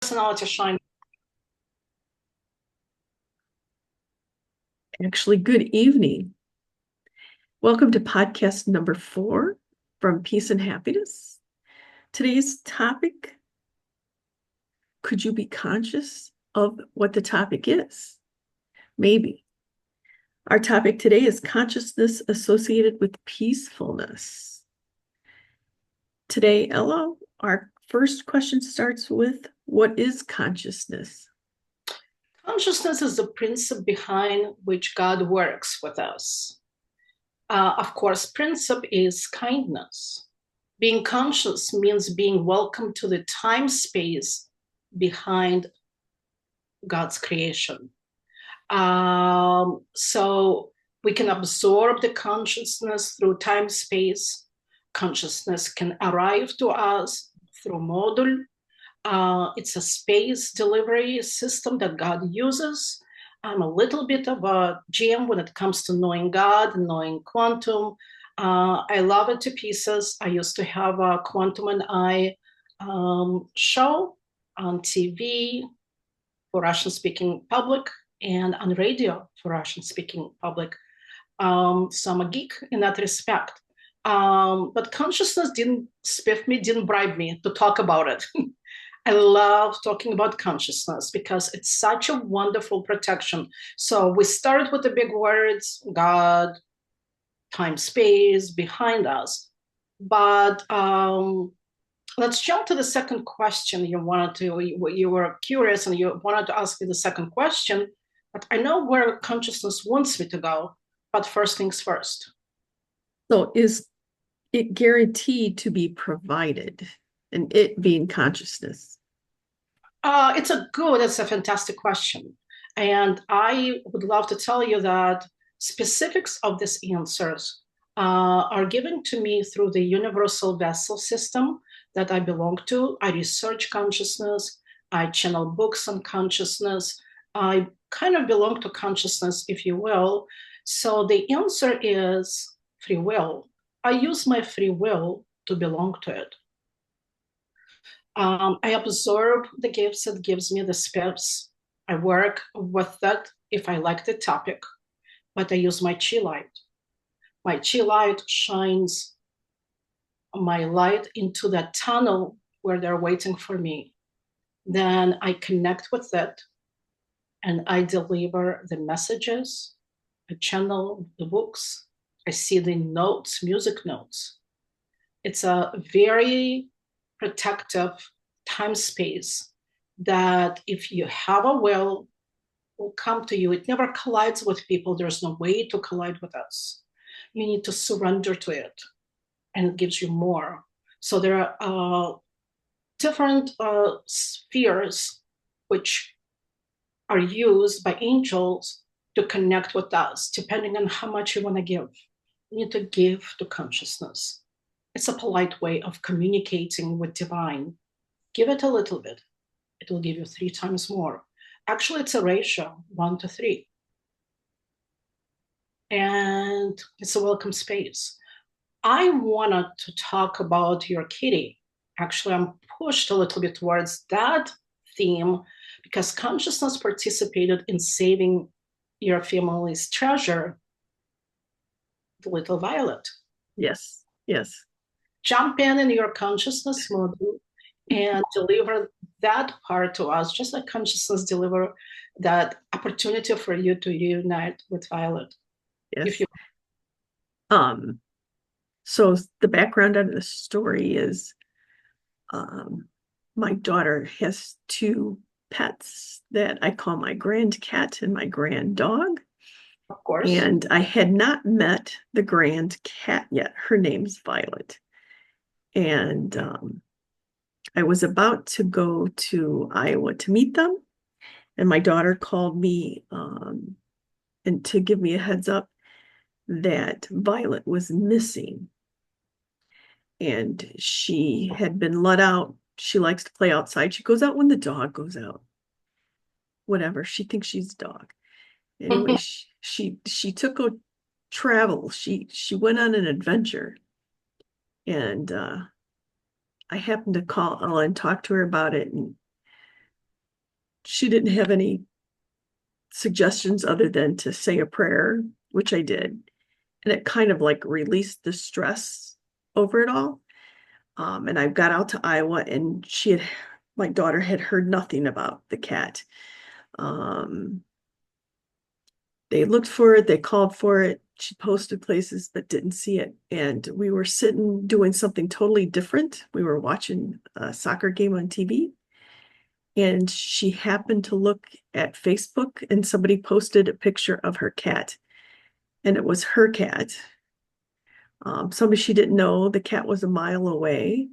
personality shine. Actually, good evening. Welcome to podcast number 4 from Peace and Happiness. Today's topic, could you be conscious of what the topic is? Maybe. Our topic today is consciousness associated with peacefulness. Today, Ella, our first question starts with, what is consciousness? Consciousness is the principle behind which God works with us. Of course, principle is kindness. Being conscious means being welcome to the time space behind God's creation. So we can absorb the consciousness through time space. Consciousness can arrive to us through module. It's a space delivery system that God uses. I'm a little bit of a gem when it comes to knowing God, knowing quantum. I love it to pieces. I used to have a Quantum and I show on TV for Russian-speaking public and on radio for Russian-speaking public. So I'm a geek in that respect. But consciousness didn't spiff me, didn't bribe me to talk about it. I love talking about consciousness because it's such a wonderful protection. So we started with the big words, God, time, space, behind us. But let's jump to the second question. You were curious and you wanted to ask me the second question, but I know where consciousness wants me to go. But first things first. So is it guaranteed to be provided, and it being consciousness? It's a fantastic question. And I would love to tell you that specifics of these answers are given to me through the universal vessel system that I belong to. I research consciousness. I channel books on consciousness. I kind of belong to consciousness, if you will. So the answer is free will. I use my free will to belong to it. I absorb the gifts it gives me, the spiffs. I work with that if I like the topic, but I use my chi light. My chi light shines my light into that tunnel where they're waiting for me. Then I connect with it and I deliver the messages. I channel the books. I see the notes, music notes. It's a very protective time space that if you have a will come to you. It never collides with people. There's no way to collide with us. You need to surrender to it, and it gives you more. So there are different spheres which are used by angels to connect with us, depending on how much you want to give. You need to give to consciousness. It's a polite way of communicating with divine. Give it a little bit. It will give you 3 times more. Actually, it's a ratio, 1 to 3. And it's a welcome space. I wanted to talk about your kitty. Actually, I'm pushed a little bit towards that theme because consciousness participated in saving your family's treasure, the little Violet. Yes, yes. Jump in your consciousness mode and deliver that part to us, just like consciousness deliver that opportunity for you to unite with Violet. If Yes. you Um, so the background of the story is my daughter has 2 pets that I call my grand cat and my grand dog. of course. And I had not met the grand cat yet. Her name's Violet. And I was about to go to Iowa to meet them. And my daughter called me and to give me a heads up that Violet was missing. And she had been let out. She likes to play outside. She goes out when the dog goes out. Whatever. She thinks she's a dog. Anyway, she took a travel. She went on an adventure. And I happened to call Ella and talk to her about it. And she didn't have any suggestions other than to say a prayer, which I did. And it kind of like released the stress over it all. And I got out to Iowa, and my daughter had heard nothing about the cat. Um, they looked for it, they called for it. She posted places but didn't see it. And we were sitting doing something totally different. We were watching a soccer game on TV, and she happened to look at Facebook, and somebody posted a picture of her cat, and it was her cat. Somebody she didn't know. The cat was a mile away,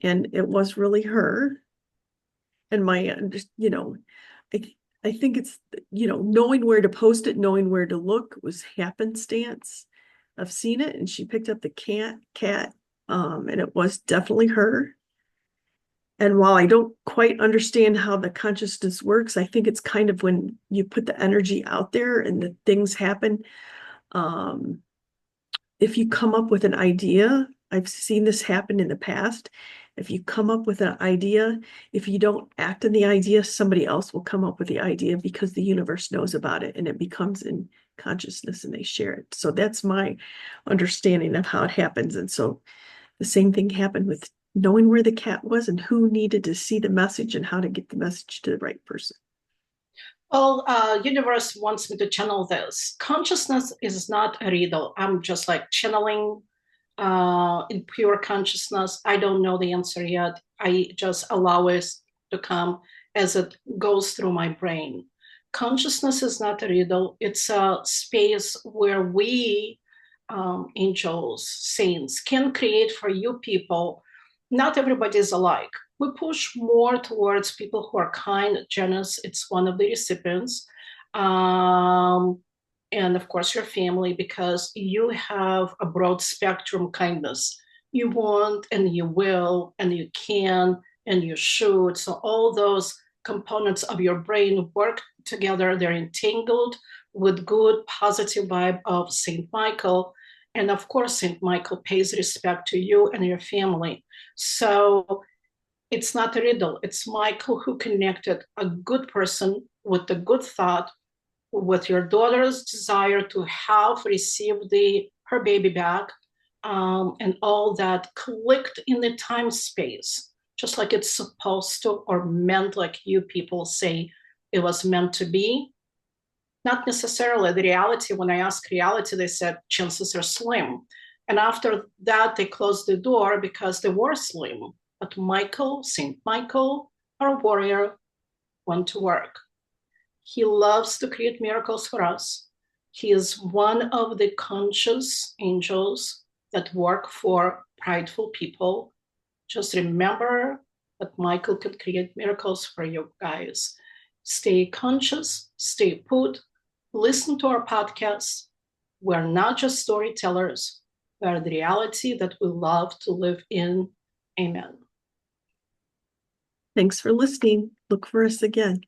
and it was really her. And I, I think it's, knowing where to post it, knowing where to look was happenstance. I've seen it, and she picked up the cat, and it was definitely her. And while I don't quite understand how the consciousness works, I think it's kind of when you put the energy out there and the things happen. Um, if you come up with an idea, I've seen this happen in the past. If you come up with an idea, if you don't act on the idea, somebody else will come up with the idea because the universe knows about it and it becomes in consciousness and they share it. So that's my understanding of how it happens. And so the same thing happened with knowing where the cat was and who needed to see the message and how to get the message to the right person. Well, universe wants me to channel this. Consciousness is not a riddle. I'm just like channeling in pure consciousness. I don't know the answer yet. I just allow it to come as it goes through my brain. Consciousness is not a riddle. It's a space where we, angels, saints, can create for you people. Not everybody is alike. We push more towards people who are kind, generous. It's one of the recipients. Um, and of course your family, because you have a broad spectrum kindness. You want and you will and you can and you should. So all those components of your brain work together. They're entangled with good positive vibe of Saint Michael. And of course Saint Michael pays respect to you and your family. So it's not a riddle. It's Michael who connected a good person with a good thought, with your daughter's desire to have received her baby back, and all that clicked in the time space, just like it's supposed to or meant, like you people say it was meant to be. Not necessarily the reality. When I asked reality, they said chances are slim. And after that, they closed the door because they were slim. But Michael, Saint Michael, our warrior, went to work. He loves to create miracles for us. He is one of the conscious angels that work for prideful people. Just remember that Michael could create miracles for you guys. Stay conscious, stay put, listen to our podcasts. We're not just storytellers, we're the reality that we love to live in. Amen. Thanks for listening. Look for us again.